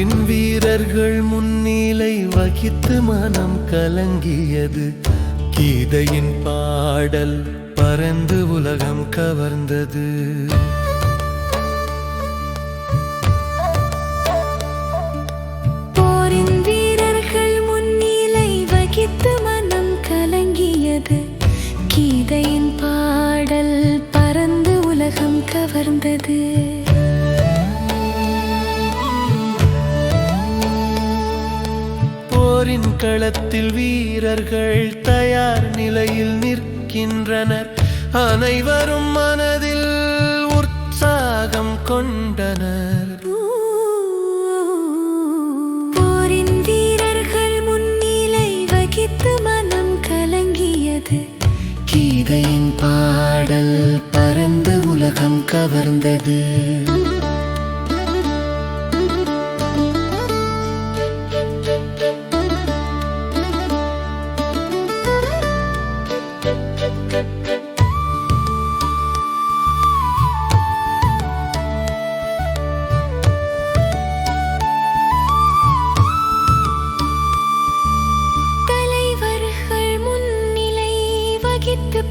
போரின் வீரர்கள் முன்னிலை வகித்து மனம் கலங்கியது. கீதையின் பாடல் பரந்து உலகம் கவர்ந்தது. போரின் வீரர்கள் முன்னிலை வகித்து மனம் கலங்கியது. கீதையின் பாடல் பரந்து உலகம் கவர்ந்தது. போரின் களத்தில் வீரர்கள் தயார் நிலையில் நிற்கின்றனர். அனைவரும் மனதில் உற்சாகம் கொண்டனர். போரின் வீரர்கள் முன்னிலை வகித்து மனம் கலங்கியது. கீதையின் பாடல் பரந்து உலகம் கவர்ந்தது.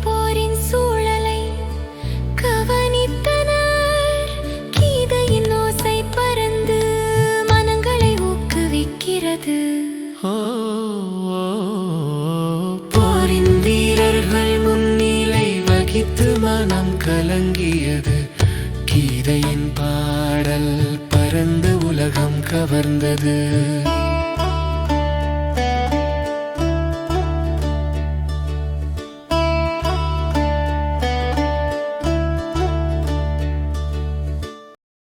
போரின் சூழலை கவனித்தனர். கீதையின் ஓசை பறந்து மனங்களை ஊக்குவிக்கிறது. போரின் வீரர்கள் முன்னிலை வகித்து மனம் கலங்கியது. கீதையின் பாடல் பரந்து உலகம் கவர்ந்தது.